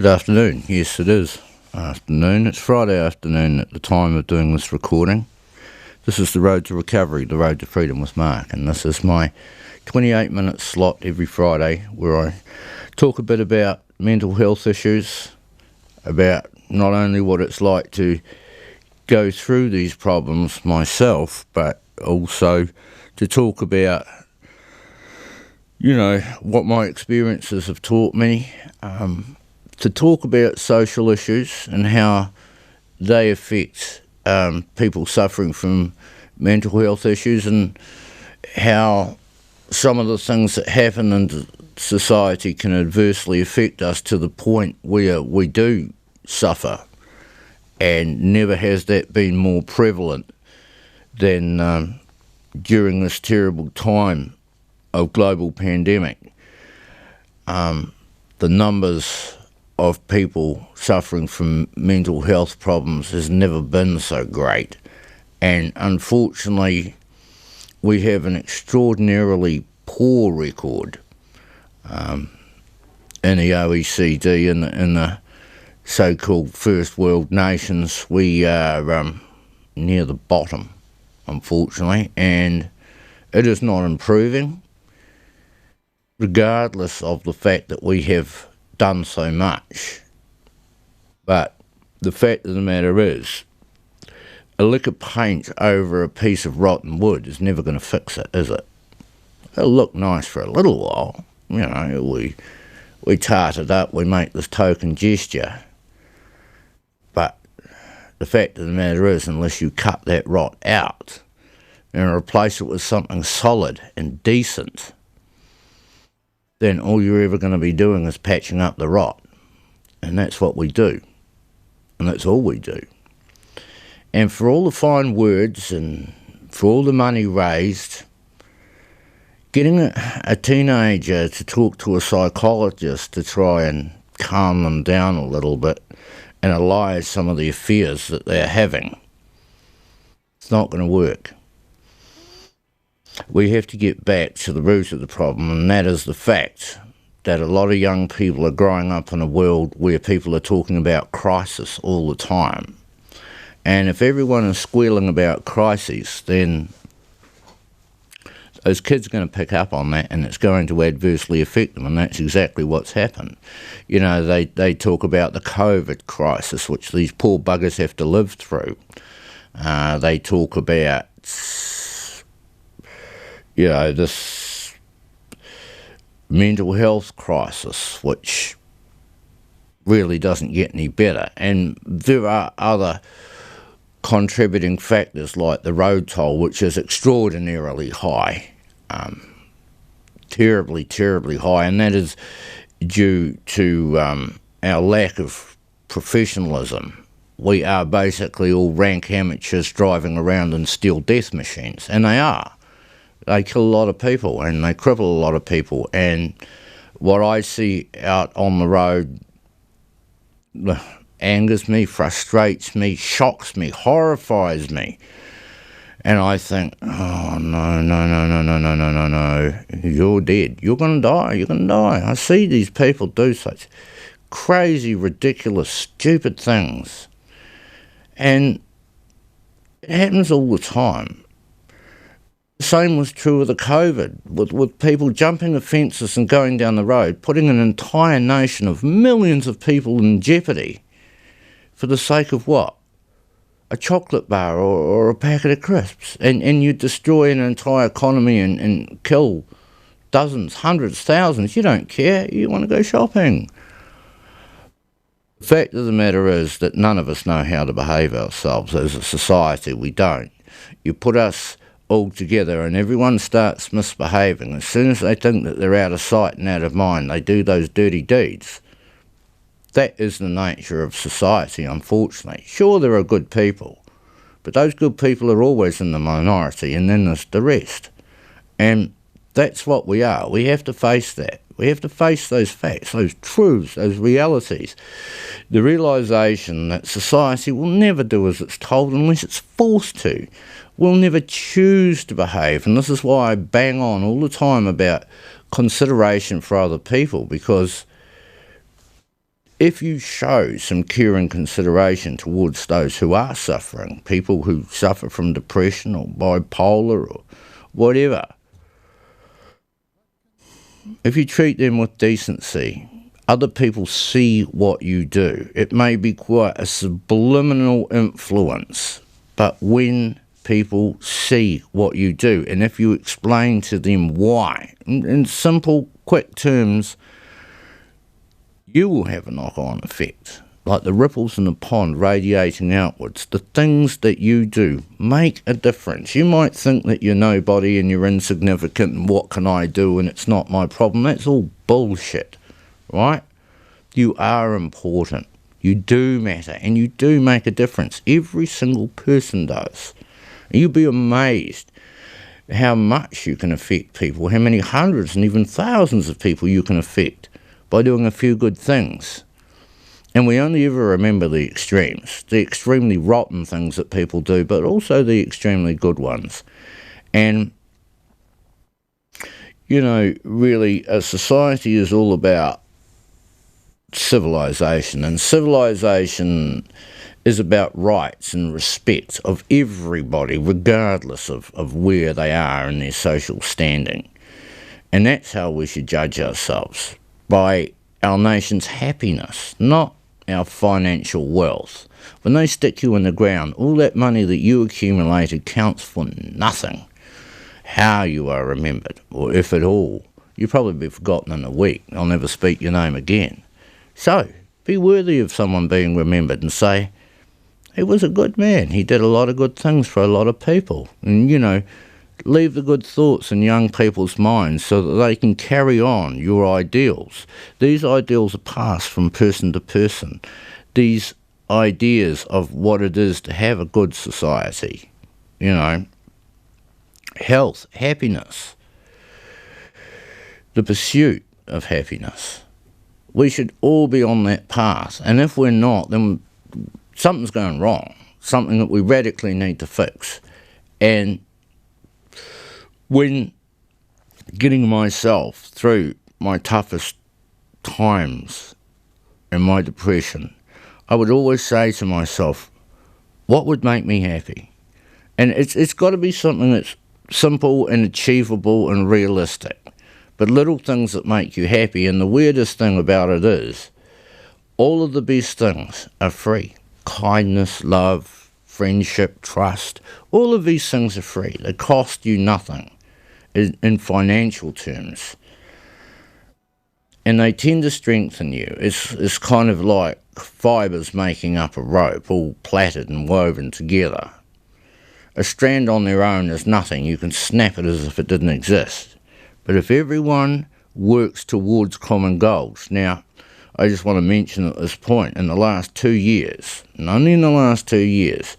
Good afternoon. Yes, it is afternoon. It's Friday afternoon at the time of doing this recording. This is the Road to Recovery, the Road to Freedom with Mark, and this is my 28-minute slot every Friday where I talk a bit about mental health issues, about not only what it's like to go through these problems myself, but also to talk about, what my experiences have taught me, to talk about social issues and how they affect people suffering from mental health issues, and how some of the things that happen in society can adversely affect us to the point where we do suffer. And never has that been more prevalent than during this terrible time of global pandemic. The numbers of people suffering from mental health problems has never been so great, and unfortunately we have an extraordinarily poor record in the OECD, in the so-called first world nations. We are near the bottom, unfortunately, and it is not improving, regardless of the fact that we have done so much. But the fact of the matter is, a lick of paint over a piece of rotten wood is never going to fix it, is it? It'll look nice for a little while. We tart it up, we make this token gesture. But the fact of the matter is, unless you cut that rot out and replace it with something solid and decent, then all you're ever going to be doing is patching up the rot. And that's what we do. And that's all we do. And for all the fine words and for all the money raised, getting a teenager to talk to a psychologist to try and calm them down a little bit and allay some of the fears that they're having, it's not going to work. We have to get back to the root of the problem, and that is the fact that a lot of young people are growing up in a world where people are talking about crisis all the time. And if everyone is squealing about crises, then those kids are going to pick up on that, and it's going to adversely affect them, and that's exactly what's happened. They talk about the COVID crisis, which these poor buggers have to live through. They talk about this mental health crisis, which really doesn't get any better. And there are other contributing factors like the road toll, which is extraordinarily high, terribly, terribly high, and that is due to our lack of professionalism. We are basically all rank amateurs driving around in steel death machines, and they are. They kill a lot of people and they cripple a lot of people, and what I see out on the road angers me, frustrates me, shocks me, horrifies me. And I think, oh, no, you're dead. You're going to die. I see these people do such crazy, ridiculous, stupid things. And it happens all the time. The same was true with the COVID, with people jumping the fences and going down the road, putting an entire nation of millions of people in jeopardy for the sake of what? A chocolate bar or a packet of crisps. And you destroy an entire economy and kill dozens, hundreds, thousands. You don't care. You want to go shopping. The fact of the matter is that none of us know how to behave ourselves as a society. We don't. You put us all together and everyone starts misbehaving. As soon as they think that they're out of sight and out of mind, they do those dirty deeds. That is the nature of society, unfortunately. Sure, there are good people, but those good people are always in the minority, and then there's the rest. And that's what we are. We have to face that. We have to face those facts, those truths, those realities. The realisation that society will never do as it's told unless it's forced to. We'll never choose to behave. And this is why I bang on all the time about consideration for other people, because if you show some care and consideration towards those who are suffering, people who suffer from depression or bipolar or whatever, if you treat them with decency, other people see what you do. It may be quite a subliminal influence, but when people see what you do, and if you explain to them why, in simple, quick terms, you will have a knock-on effect. Like the ripples in the pond radiating outwards, the things that you do make a difference. You might think that you're nobody and you're insignificant and what can I do and it's not my problem. That's all bullshit, right? You are important. You do matter and you do make a difference. Every single person does. And you'll be amazed how much you can affect people, how many hundreds and even thousands of people you can affect by doing a few good things. And we only ever remember the extremes, the extremely rotten things that people do, but also the extremely good ones. And, you know, really, a society is all about civilization, and civilization is about rights and respect of everybody, regardless of where they are in their social standing. And that's how we should judge ourselves, by our nation's happiness, not our financial wealth. When they stick you in the ground, all that money that you accumulated counts for nothing. How you are remembered, or if at all, you'll probably be forgotten in a week. I'll never speak your name again. So, be worthy of someone being remembered and say, he was a good man. He did a lot of good things for a lot of people. And, you know, leave the good thoughts in young people's minds so that they can carry on your ideals. These ideals are passed from person to person. These ideas of what it is to have a good society, you know, health, happiness, the pursuit of happiness. We should all be on that path. And if we're not, then something's going wrong, something that we radically need to fix. And when getting myself through my toughest times and my depression, I would always say to myself, what would make me happy? And it's got to be something that's simple and achievable and realistic, but little things that make you happy. And the weirdest thing about it is, all of the best things are free. Kindness, love, friendship, trust, all of these things are free. They cost you nothing in financial terms, and they tend to strengthen you. It's kind of like fibres making up a rope, all plaited and woven together. A strand on their own is nothing. You can snap it as if it didn't exist. But if everyone works towards common goals. Now, I just want to mention at this point, in the last 2 years, and only in the last 2 years,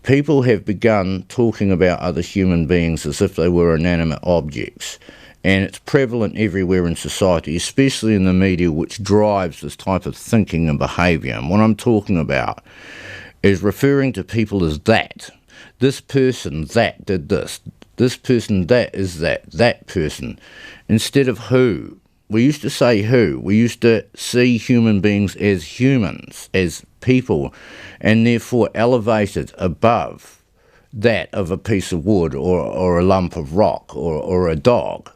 people have begun talking about other human beings as if they were inanimate objects. And it's prevalent everywhere in society, especially in the media, which drives this type of thinking and behaviour. And what I'm talking about is referring to people as that. This person, that, did this. This person, that, is that person. Instead of who. We used to say who. We used to see human beings as humans, as people, and therefore elevated above that of a piece of wood or a lump of rock or a dog.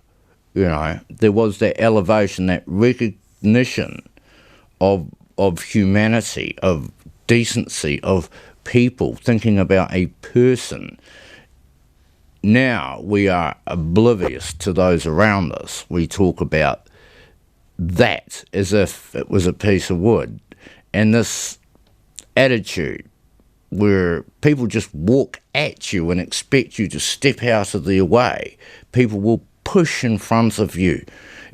You know, there was that elevation, that recognition of humanity, of decency, of people, thinking about a person. Now we are oblivious to those around us. We talk about that as if it was a piece of wood. And this attitude where people just walk at you and expect you to step out of their way. People will push in front of you.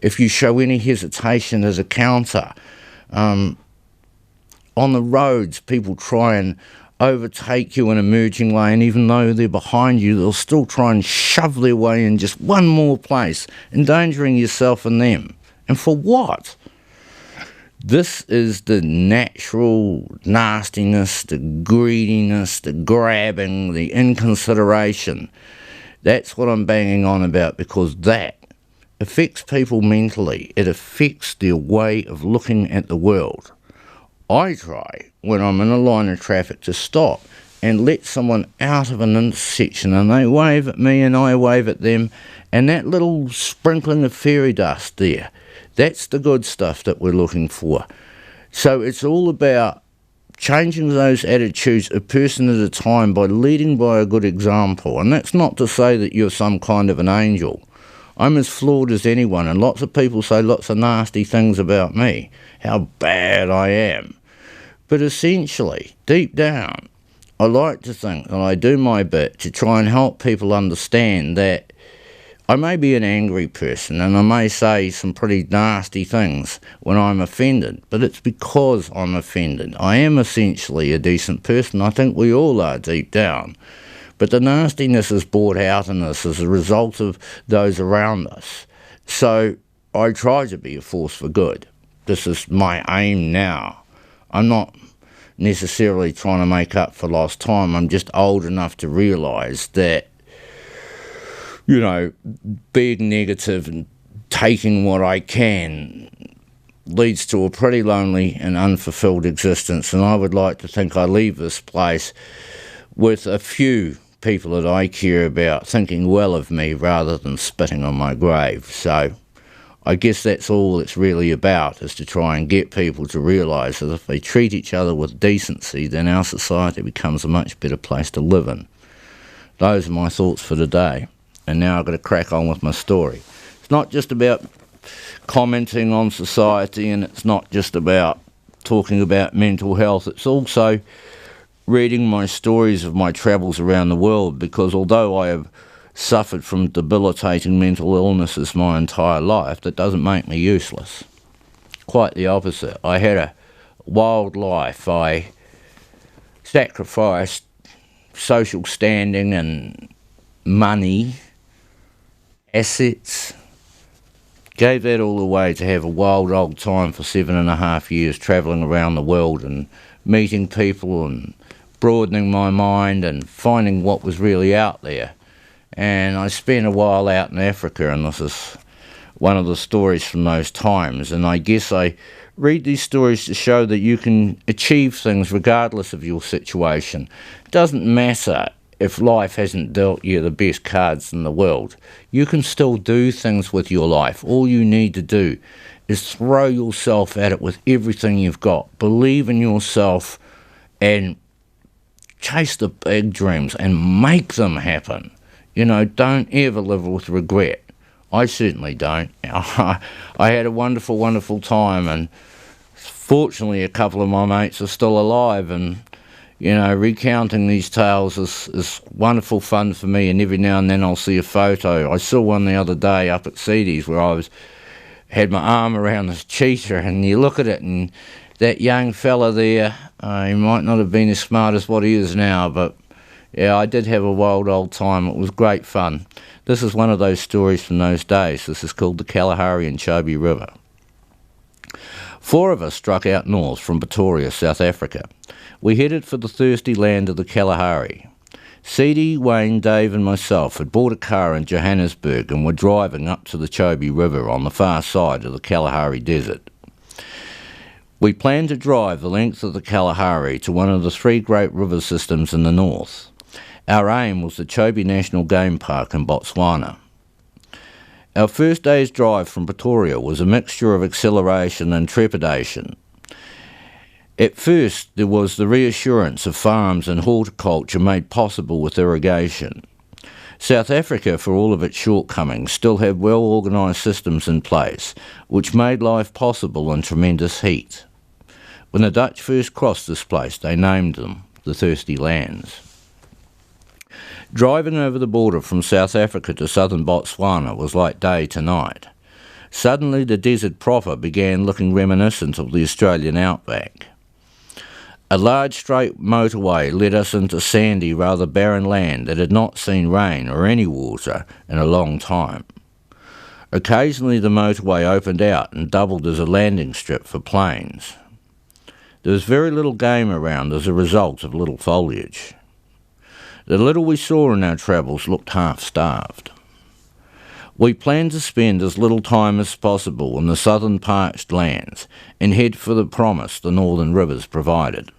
If you show any hesitation as a counter, on the roads, people try and overtake you in a merging lane. Even though they're behind you, they'll still try and shove their way in just one more place, endangering yourself and them. And for what? This is the natural nastiness, the greediness, the grabbing, the inconsideration. That's what I'm banging on about, because that affects people mentally. It affects their way of looking at the world. I try, when I'm in a line of traffic, to stop and let someone out of an intersection, and they wave at me and I wave at them, and that little sprinkling of fairy dust there, that's the good stuff that we're looking for. So it's all about changing those attitudes a person at a time by leading by a good example. And that's not to say that you're some kind of an angel. I'm as flawed as anyone, and lots of people say lots of nasty things about me, how bad I am. But essentially, deep down, I like to think that I do my bit to try and help people understand that I may be an angry person and I may say some pretty nasty things when I'm offended, but it's because I'm offended. I am essentially a decent person. I think we all are deep down. But the nastiness is brought out in us as a result of those around us. So I try to be a force for good. This is my aim now. I'm not necessarily trying to make up for lost time. I'm just old enough to realise that, you know, being negative and taking what I can leads to a pretty lonely and unfulfilled existence, and I would like to think I leave this place with a few people that I care about thinking well of me rather than spitting on my grave. So I guess that's all it's really about, is to try and get people to realise that if they treat each other with decency, then our society becomes a much better place to live in. Those are my thoughts for today. And now I've got to crack on with my story. It's not just about commenting on society, and it's not just about talking about mental health. It's also reading my stories of my travels around the world, because although I have suffered from debilitating mental illnesses my entire life, that doesn't make me useless. Quite the opposite. I had a wild life. I sacrificed social standing and money, assets, gave that all away to have a wild old time for 7.5 years, travelling around the world and meeting people and broadening my mind and finding what was really out there. And I spent a while out in Africa, and this is one of the stories from those times. And I guess I read these stories to show that you can achieve things regardless of your situation. It doesn't matter if life hasn't dealt you the best cards in the world. You can still do things with your life. All you need to do is throw yourself at it with everything you've got. Believe in yourself and chase the big dreams and make them happen. You know, don't ever live with regret. I certainly don't. I had a wonderful, wonderful time, and fortunately a couple of my mates are still alive, and you know, recounting these tales is wonderful fun for me, and every now and then I'll see a photo. I saw one the other day up at Seedies where I had my arm around this cheetah, and you look at it, and that young fella there, he might not have been as smart as what he is now, but yeah, I did have a wild old time. It was great fun. This is one of those stories from those days. This is called the Kalahari and Chobe River. 4 of us struck out north from Pretoria, South Africa. We headed for the thirsty land of the Kalahari. Seedy, Wayne, Dave and myself had bought a car in Johannesburg and were driving up to the Chobe River on the far side of the Kalahari Desert. We planned to drive the length of the Kalahari to one of the 3 great river systems in the north. Our aim was the Chobe National Game Park in Botswana. Our first day's drive from Pretoria was a mixture of exhilaration and trepidation. At first, there was the reassurance of farms and horticulture made possible with irrigation. South Africa, for all of its shortcomings, still had well-organised systems in place, which made life possible in tremendous heat. When the Dutch first crossed this place, they named them the Thirsty Lands. Driving over the border from South Africa to southern Botswana was like day to night. Suddenly the desert proper began looking reminiscent of the Australian outback. A large straight motorway led us into sandy, rather barren land that had not seen rain or any water in a long time. Occasionally the motorway opened out and doubled as a landing strip for planes. There was very little game around as a result of little foliage. The little we saw in our travels looked half-starved. We plan to spend as little time as possible in the southern parched lands and head for the promise the northern rivers provided.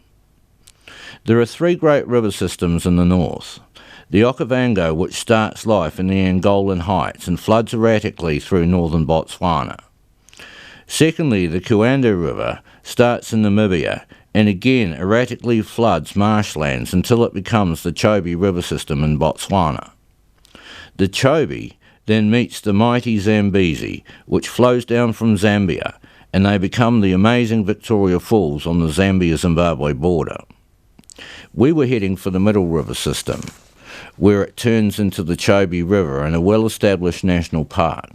There are 3 great river systems in the north. The Okavango, which starts life in the Angolan Heights and floods erratically through northern Botswana. Secondly, the Kuanda River starts in Namibia and again erratically floods marshlands until it becomes the Chobe River system in Botswana. The Chobe then meets the mighty Zambezi, which flows down from Zambia, and they become the amazing Victoria Falls on the Zambia-Zimbabwe border. We were heading for the Middle River system, where it turns into the Chobe River in a well-established national park.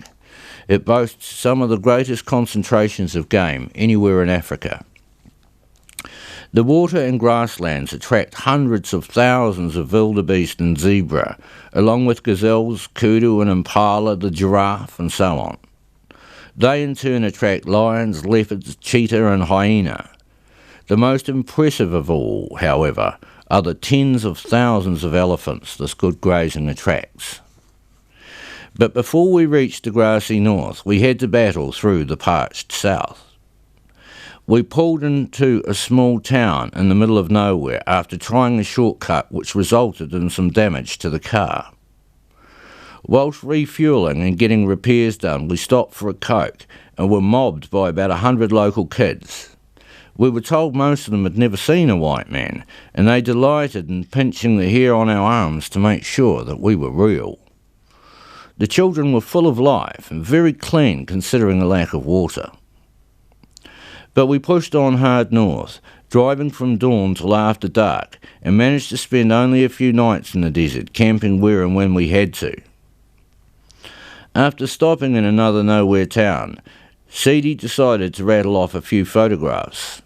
It boasts some of the greatest concentrations of game anywhere in Africa. The water and grasslands attract hundreds of thousands of wildebeest and zebra, along with gazelles, kudu and impala, the giraffe, and so on. They in turn attract lions, leopards, cheetah and hyena. The most impressive of all, however, are the tens of thousands of elephants this good grazing attracts. But before we reached the grassy north, we had to battle through the parched south. We pulled into a small town in the middle of nowhere after trying a shortcut which resulted in some damage to the car. Whilst refuelling and getting repairs done, we stopped for a Coke and were mobbed by about 100 local kids. We were told most of them had never seen a white man, and they delighted in pinching the hair on our arms to make sure that we were real. The children were full of life and very clean considering the lack of water. But we pushed on hard north, driving from dawn till after dark, and managed to spend only a few nights in the desert, camping where and when we had to. After stopping in another nowhere town, Seedy decided to rattle off a few photographs.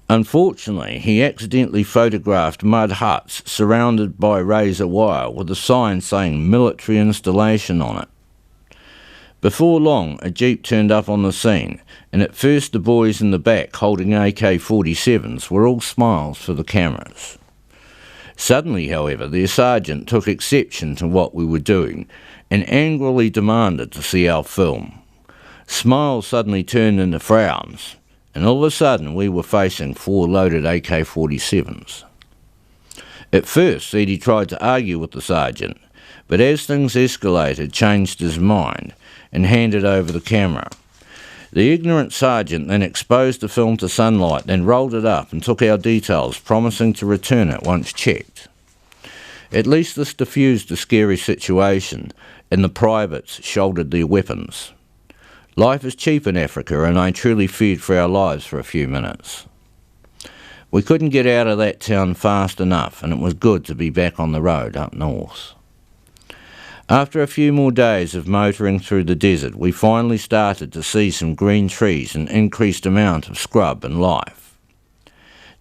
Unfortunately, he accidentally photographed mud huts surrounded by razor wire with a sign saying military installation on it. Before long, a jeep turned up on the scene, and at first the boys in the back holding AK-47s were all smiles for the cameras. Suddenly, however, their sergeant took exception to what we were doing and angrily demanded to see our film. Smiles suddenly turned into frowns, and all of a sudden we were facing 4 loaded AK-47s. At first, Seedy tried to argue with the sergeant, but as things escalated, changed his mind and handed over the camera. The ignorant sergeant then exposed the film to sunlight, then rolled it up and took our details, promising to return it once checked. At least this diffused the scary situation, and the privates shouldered their weapons. Life is cheap in Africa, and I truly feared for our lives for a few minutes. We couldn't get out of that town fast enough, and it was good to be back on the road up north. After a few more days of motoring through the desert, we finally started to see some green trees and increased amount of scrub and life.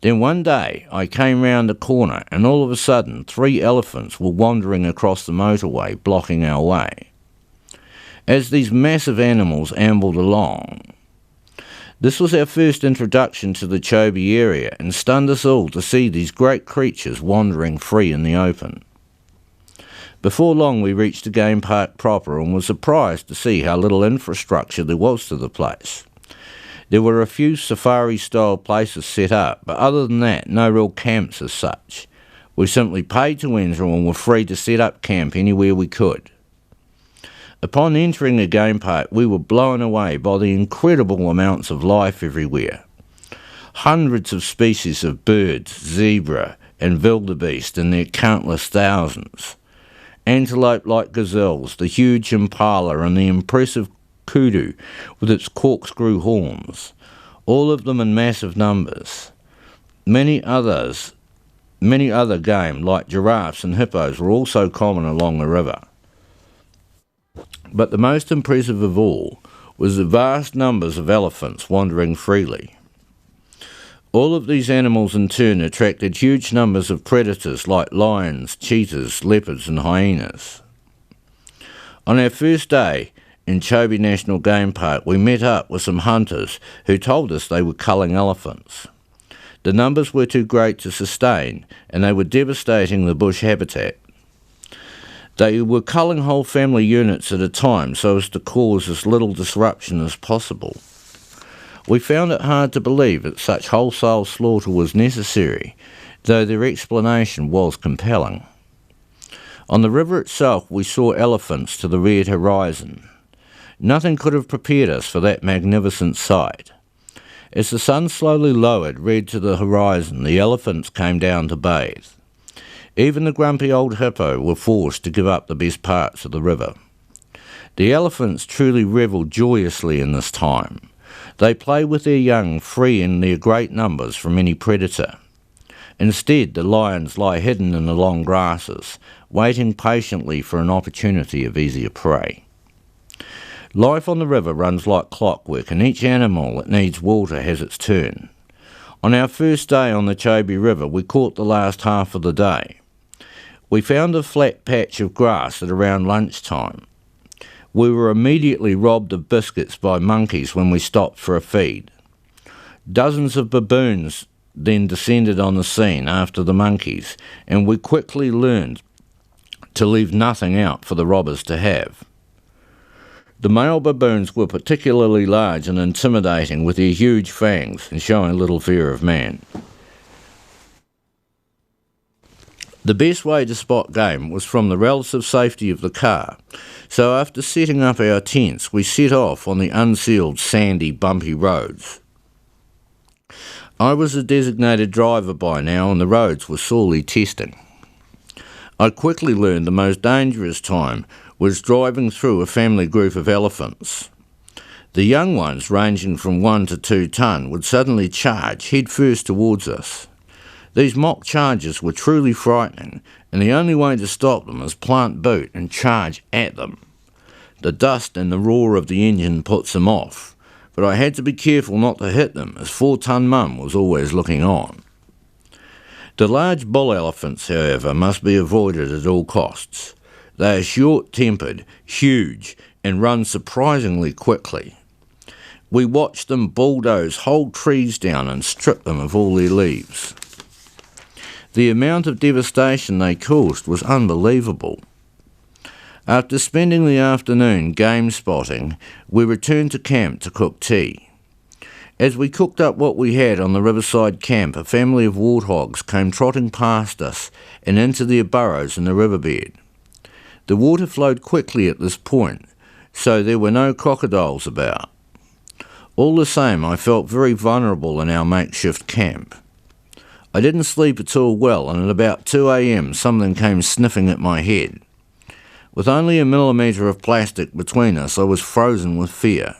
Then one day I came round a corner and all of a sudden 3 elephants were wandering across the motorway, blocking our way. As these massive animals ambled along, this was our first introduction to the Chobe area and stunned us all to see these great creatures wandering free in the open. Before long we reached the game park proper and were surprised to see how little infrastructure there was to the place. There were a few safari-style places set up, but other than that, no real camps as such. We simply paid to enter and were free to set up camp anywhere we could. Upon entering the game park, we were blown away by the incredible amounts of life everywhere. Hundreds of species of birds, zebra and wildebeest in their countless thousands. Antelope like gazelles, the huge impala and the impressive kudu with its corkscrew horns, all of them in massive numbers. Many other game like giraffes and hippos were also common along the river. But the most impressive of all was the vast numbers of elephants wandering freely. All of these animals in turn attracted huge numbers of predators like lions, cheetahs, leopards and hyenas. On our first day in Chobe National Game Park, we met up with some hunters who told us they were culling elephants. The numbers were too great to sustain and they were devastating the bush habitat. They were culling whole family units at a time so as to cause as little disruption as possible. We found it hard to believe that such wholesale slaughter was necessary, though their explanation was compelling. On the river itself we saw elephants to the red horizon. Nothing could have prepared us for that magnificent sight. As the sun slowly lowered red to the horizon, the elephants came down to bathe. Even the grumpy old hippo were forced to give up the best parts of the river. The elephants truly revelled joyously in this time. They play with their young, free in their great numbers from any predator. Instead, the lions lie hidden in the long grasses, waiting patiently for an opportunity of easier prey. Life on the river runs like clockwork, and each animal that needs water has its turn. On our first day on the Chobe River, we caught the last half of the day. We found a flat patch of grass at around lunchtime. We were immediately robbed of biscuits by monkeys when we stopped for a feed. Dozens of baboons then descended on the scene after the monkeys, and we quickly learned to leave nothing out for the robbers to have. The male baboons were particularly large and intimidating with their huge fangs and showing little fear of man. The best way to spot game was from the relative safety of the car, so after setting up our tents we set off on the unsealed, sandy, bumpy roads. I was a designated driver by now and the roads were sorely testing. I quickly learned the most dangerous time was driving through a family group of elephants. The young ones, ranging from 1 to 2 tonne, would suddenly charge head first towards us. These mock charges were truly frightening, and the only way to stop them is plant boot and charge at them. The dust and the roar of the engine puts them off, but I had to be careful not to hit them, as 4-tonne Mum was always looking on. The large bull elephants, however, must be avoided at all costs. They are short-tempered, huge, and run surprisingly quickly. We watched them bulldoze whole trees down and strip them of all their leaves. The amount of devastation they caused was unbelievable. After spending the afternoon game spotting, we returned to camp to cook tea. As we cooked up what we had on the riverside camp, a family of warthogs came trotting past us and into their burrows in the riverbed. The water flowed quickly at this point, so there were no crocodiles about. All the same, I felt very vulnerable in our makeshift camp. I didn't sleep at all well, and at about 2 a.m. something came sniffing at my head. With only a millimetre of plastic between us, I was frozen with fear.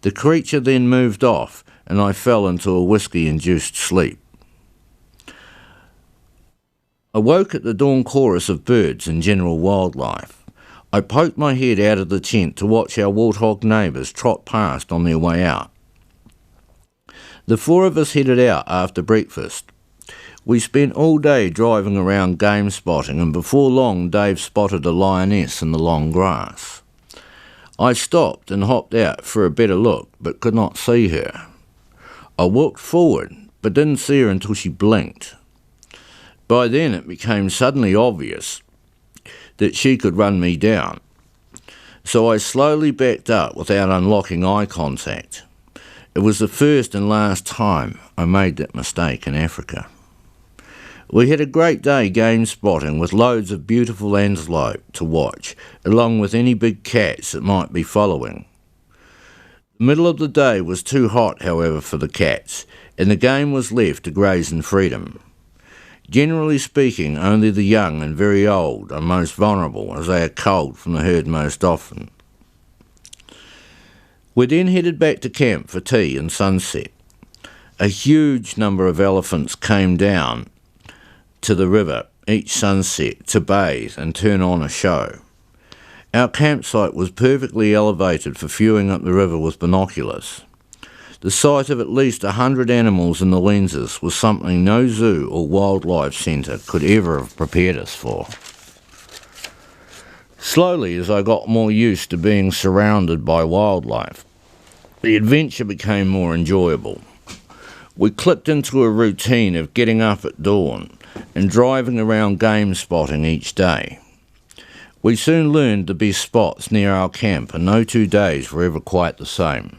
The creature then moved off, and I fell into a whiskey-induced sleep. I woke at the dawn chorus of birds and general wildlife. I poked my head out of the tent to watch our warthog neighbours trot past on their way out. The 4 of us headed out after breakfast. We spent all day driving around game spotting, and before long Dave spotted a lioness in the long grass. I stopped and hopped out for a better look, but could not see her. I walked forward, but didn't see her until she blinked. By then it became suddenly obvious that she could run me down, so I slowly backed up without unlocking eye contact. It was the first and last time I made that mistake in Africa. We had a great day game spotting with loads of beautiful antelope to watch, along with any big cats that might be following. The middle of the day was too hot, however, for the cats, and the game was left to graze in freedom. Generally speaking, only the young and very old are most vulnerable, as they are culled from the herd most often. We then headed back to camp for tea and sunset. A huge number of elephants came down to the river each sunset to bathe and turn on a show. Our campsite was perfectly elevated for viewing up the river with binoculars. The sight of at least 100 animals in the lenses was something no zoo or wildlife centre could ever have prepared us for. Slowly, as I got more used to being surrounded by wildlife, the adventure became more enjoyable. We clicked into a routine of getting up at dawn and driving around game spotting each day. We soon learned the best spots near our camp, and no 2 days were ever quite the same.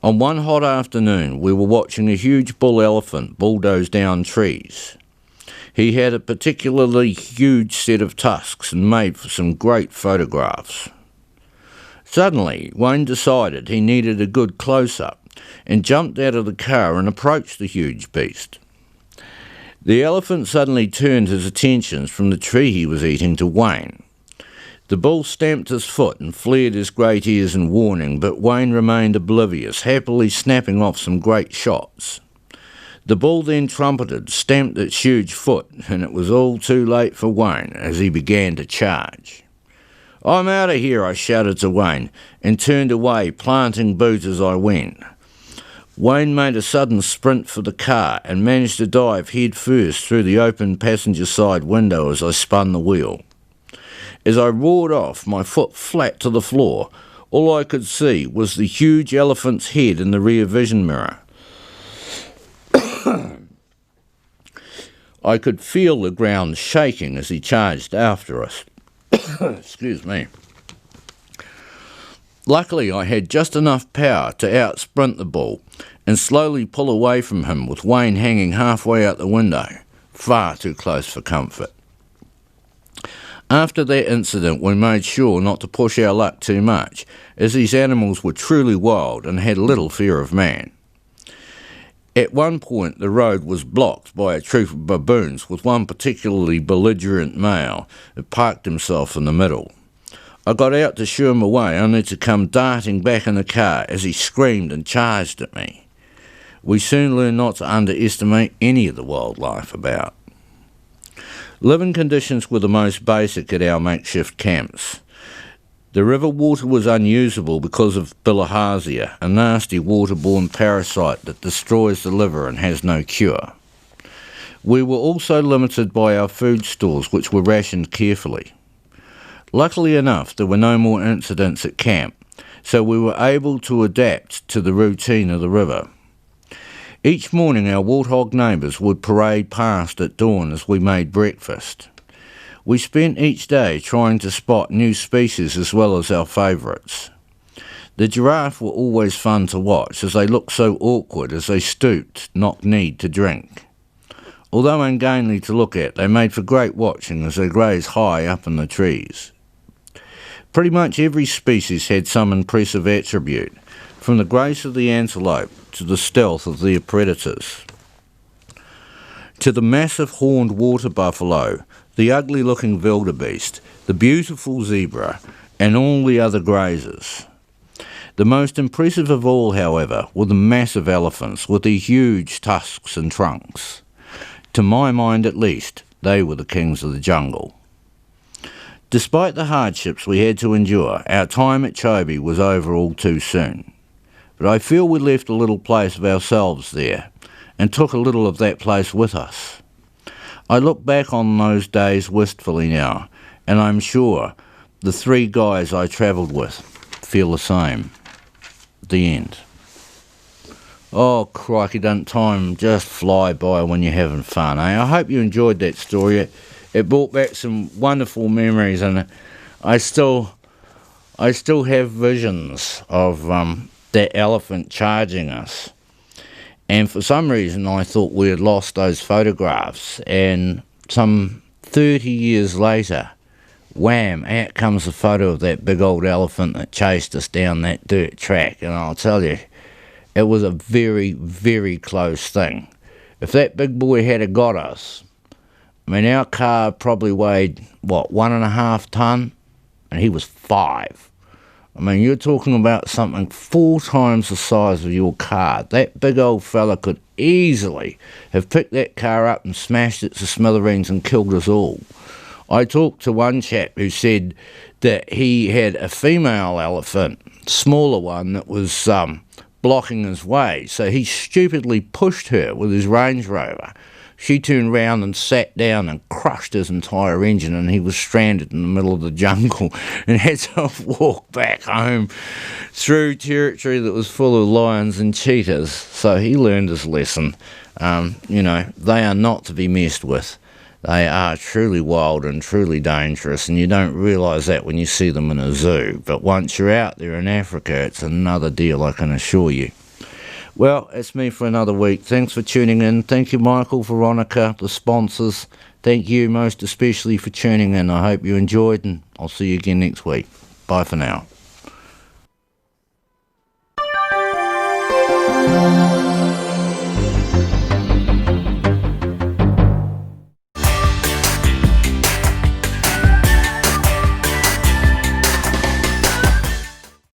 On one hot afternoon, we were watching a huge bull elephant bulldoze down trees. He had a particularly huge set of tusks and made for some great photographs. Suddenly, Wayne decided he needed a good close-up and jumped out of the car and approached the huge beast. The elephant suddenly turned his attentions from the tree he was eating to Wayne. The bull stamped his foot and flared his great ears in warning, but Wayne remained oblivious, happily snapping off some great shots. The bull then trumpeted, stamped its huge foot, and it was all too late for Wayne as he began to charge. "I'm out of here," I shouted to Wayne, and turned away, planting boot as I went. Wayne made a sudden sprint for the car and managed to dive head first through the open passenger side window as I spun the wheel. As I roared off, my foot flat to the floor, all I could see was the huge elephant's head in the rear vision mirror. I could feel the ground shaking as he charged after us. Excuse me. Luckily, I had just enough power to outsprint the bull and slowly pull away from him with Wayne hanging halfway out the window, far too close for comfort. After that incident, we made sure not to push our luck too much, as these animals were truly wild and had little fear of man. At one point, the road was blocked by a troop of baboons, with one particularly belligerent male who parked himself in the middle. I got out to shoo him away, only to come darting back in the car as he screamed and charged at me. We soon learned not to underestimate any of the wildlife about. Living conditions were the most basic at our makeshift camps. The river water was unusable because of bilharzia, a nasty waterborne parasite that destroys the liver and has no cure. We were also limited by our food stores, which were rationed carefully. Luckily enough, there were no more incidents at camp, so we were able to adapt to the routine of the river. Each morning our warthog neighbours would parade past at dawn as we made breakfast. We spent each day trying to spot new species as well as our favourites. The giraffe were always fun to watch, as they looked so awkward as they stooped, knock-kneed to drink. Although ungainly to look at, they made for great watching as they grazed high up in the trees. Pretty much every species had some impressive attribute, from the grace of the antelope to the stealth of their predators. To the massive horned water buffalo, the ugly-looking wildebeest, the beautiful zebra, and all the other grazers. The most impressive of all, however, were the massive elephants with their huge tusks and trunks. To my mind at least, they were the kings of the jungle. Despite the hardships we had to endure, our time at Chobe was over all too soon. But I feel we left a little place of ourselves there, and took a little of that place with us. I look back on those days wistfully now, and I'm sure the 3 guys I travelled with feel the same. The end. Oh, crikey, doesn't time just fly by when you're having fun, eh? I hope you enjoyed that story. It brought back some wonderful memories, and I still have visions of that elephant charging us. And for some reason I thought we had lost those photographs, and some 30 years later, wham, out comes a photo of that big old elephant that chased us down that dirt track. And I'll tell you, it was a very, very close thing. If that big boy had got us, I mean, our car probably weighed, 1.5 ton? And he was 5. I mean, you're talking about something 4 times the size of your car. That big old fella could easily have picked that car up and smashed it to smithereens and killed us all. I talked to one chap who said that he had a female elephant, smaller one, that was blocking his way. So he stupidly pushed her with his Range Rover. She turned round and sat down and crushed his entire engine, and he was stranded in the middle of the jungle and had to walk back home through territory that was full of lions and cheetahs. So he learned his lesson. They are not to be messed with. They are truly wild and truly dangerous, and you don't realise that when you see them in a zoo. But once you're out there in Africa, it's another deal, I can assure you. Well, it's me for another week. Thanks for tuning in. Thank you, Michael, Veronica, the sponsors. Thank you most especially for tuning in. I hope you enjoyed, and I'll see you again next week. Bye for now.